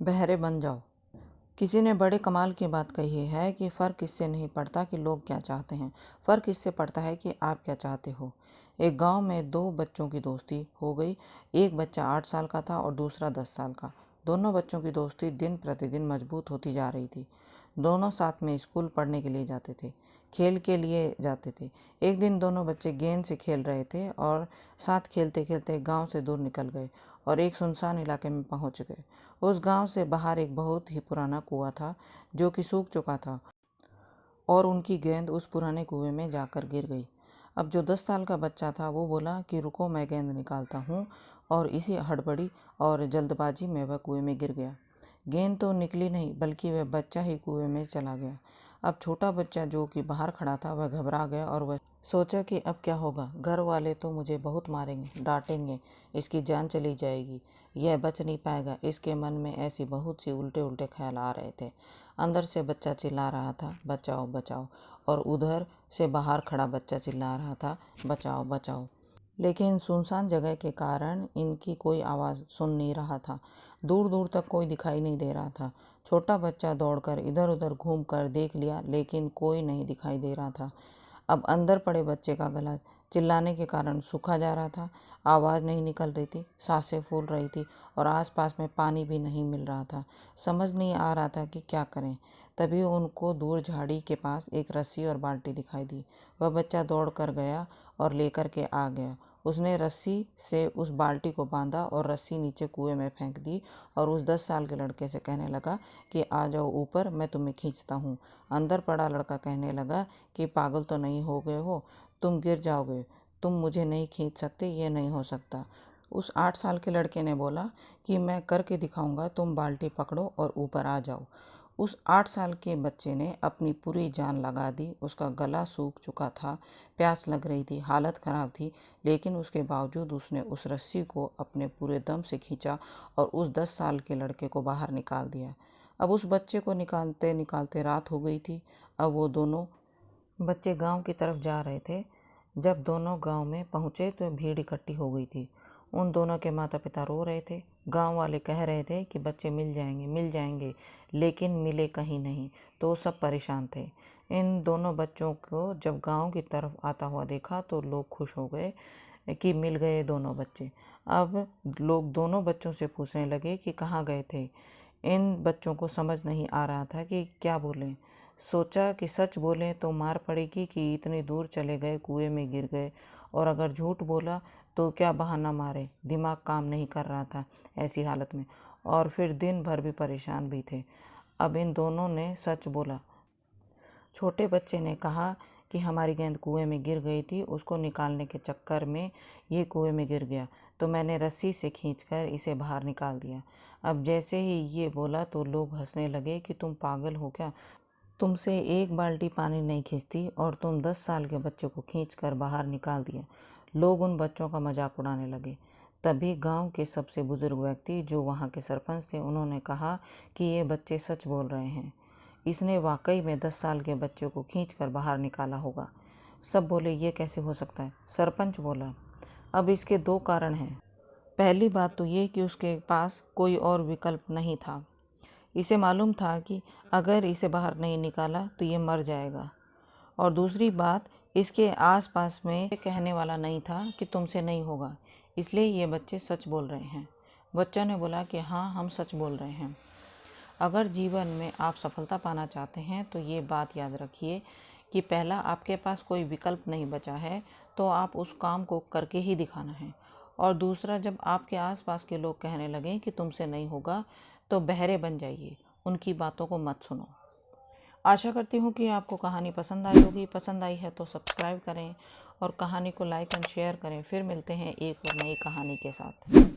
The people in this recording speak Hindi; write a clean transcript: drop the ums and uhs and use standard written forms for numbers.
बहरे बन जाओ। किसी ने बड़े कमाल की बात कही है कि फ़र्क इससे नहीं पड़ता कि लोग क्या चाहते हैं, फ़र्क इससे पड़ता है कि आप क्या चाहते हो। एक गांव में दो बच्चों की दोस्ती हो गई। एक बच्चा 8 साल का था और दूसरा 10 साल का। दोनों बच्चों की दोस्ती दिन प्रतिदिन मजबूत होती जा रही थी। दोनों साथ में स्कूल पढ़ने के लिए जाते थे, खेल के लिए जाते थे। एक दिन दोनों बच्चे गेंद से खेल रहे थे और साथ खेलते खेलते गांव से दूर निकल गए और एक सुनसान इलाके में पहुंच गए। उस गांव से बाहर एक बहुत ही पुराना कुआं था जो कि सूख चुका था और उनकी गेंद उस पुराने कुएं में जाकर गिर गई। अब जो 10 साल का बच्चा था वो बोला कि रुको, मैं गेंद निकालता हूँ, और इसी हड़बड़ी और जल्दबाजी में वह कुएं में गिर गया। गेंद तो निकली नहीं बल्कि वह बच्चा ही कुएं में चला गया। अब छोटा बच्चा जो कि बाहर खड़ा था वह घबरा गया और वह सोचा कि अब क्या होगा। घर वाले तो मुझे बहुत मारेंगे, डांटेंगे, इसकी जान चली जाएगी, यह बच नहीं पाएगा। इसके मन में ऐसी बहुत सी उल्टे उल्टे ख्याल आ रहे थे। अंदर से बच्चा चिल्ला रहा था, बचाओ बचाओ, और उधर से बाहर खड़ा बच्चा चिल्ला रहा था, बचाओ बचाओ। लेकिन सुनसान जगह के कारण इनकी कोई आवाज़ सुन नहीं रहा था। दूर दूर तक कोई दिखाई नहीं दे रहा था। छोटा बच्चा दौड़कर इधर उधर घूमकर देख लिया लेकिन कोई नहीं दिखाई दे रहा था। अब अंदर पड़े बच्चे का गला चिल्लाने के कारण सूखा जा रहा था। आवाज़ नहीं निकल रही थी, सांसें फूल रही थी और आसपास में पानी भी नहीं मिल रहा था। समझ नहीं आ रहा था कि क्या करें। तभी उनको दूर झाड़ी के पास एक रस्सी और बाल्टी दिखाई दी। वह बच्चा दौड़ कर गया और लेकर के आ गया। उसने रस्सी से उस बाल्टी को बांधा और रस्सी नीचे कुएं में फेंक दी और उस 10 साल के लड़के से कहने लगा कि आ जाओ ऊपर, मैं तुम्हें खींचता हूँ। अंदर पड़ा लड़का कहने लगा कि पागल तो नहीं हो गए हो, तुम गिर जाओगे, तुम मुझे नहीं खींच सकते, ये नहीं हो सकता। उस 8 साल के लड़के ने बोला कि मैं करके दिखाऊंगा, तुम बाल्टी पकड़ो और ऊपर आ जाओ। उस 8 साल के बच्चे ने अपनी पूरी जान लगा दी। उसका गला सूख चुका था, प्यास लग रही थी, हालत ख़राब थी, लेकिन उसके बावजूद उसने उस रस्सी को अपने पूरे दम से खींचा और उस 10 साल के लड़के को बाहर निकाल दिया। अब उस बच्चे को निकालते निकालते रात हो गई थी। अब वो दोनों बच्चे गांव की तरफ जा रहे थे। जब दोनों गांव में पहुंचे तो भीड़ इकट्ठी हो गई थी। उन दोनों के माता पिता रो रहे थे। गांव वाले कह रहे थे कि बच्चे मिल जाएंगे, लेकिन मिले कहीं नहीं। तो सब परेशान थे। इन दोनों बच्चों को जब गांव की तरफ आता हुआ देखा तो लोग खुश हो गए कि मिल गए दोनों बच्चे। अब लोग दोनों बच्चों से पूछने लगे कि कहाँ गए थे। इन बच्चों को समझ नहीं आ रहा था कि क्या बोलें। सोचा कि सच बोलें तो मार पड़ेगी कि इतनी दूर चले गए, कुएं में गिर गए, और अगर झूठ बोला तो क्या बहाना मारे। दिमाग काम नहीं कर रहा था ऐसी हालत में, और फिर दिन भर भी परेशान भी थे। अब इन दोनों ने सच बोला। छोटे बच्चे ने कहा कि हमारी गेंद कुएं में गिर गई थी, उसको निकालने के चक्कर में ये कुएं में गिर गया, तो मैंने रस्सी से खींचकर इसे बाहर निकाल दिया। अब जैसे ही ये बोला तो लोग हंसने लगे कि तुम पागल हो क्या, तुमसे एक बाल्टी पानी नहीं खींचती और तुम 10 साल के बच्चे को खींचकर बाहर निकाल दिया। लोग उन बच्चों का मजाक उड़ाने लगे। तभी गांव के सबसे बुजुर्ग व्यक्ति जो वहां के सरपंच थे, उन्होंने कहा कि ये बच्चे सच बोल रहे हैं, इसने वाकई में 10 साल के बच्चे को खींचकर बाहर निकाला होगा। सब बोले ये कैसे हो सकता है। सरपंच बोला, अब इसके दो कारण हैं। पहली बात तो ये कि उसके पास कोई और विकल्प नहीं था। इसे मालूम था कि अगर इसे बाहर नहीं निकाला तो ये मर जाएगा। और दूसरी बात, इसके आसपास में कहने वाला नहीं था कि तुमसे नहीं होगा, इसलिए ये बच्चे सच बोल रहे हैं। बच्चों ने बोला कि हाँ, हम सच बोल रहे हैं। अगर जीवन में आप सफलता पाना चाहते हैं तो ये बात याद रखिए कि पहला, आपके पास कोई विकल्प नहीं बचा है तो आप उस काम को करके ही दिखाना है। और दूसरा, जब आपके आसपास के लोग कहने लगें कि तुमसे नहीं होगा तो बहरे बन जाइए, उनकी बातों को मत सुनो। आशा करती हूँ कि आपको कहानी पसंद आई होगी। पसंद आई है तो सब्सक्राइब करें और कहानी को लाइक एंड शेयर करें। फिर मिलते हैं एक और नई कहानी के साथ।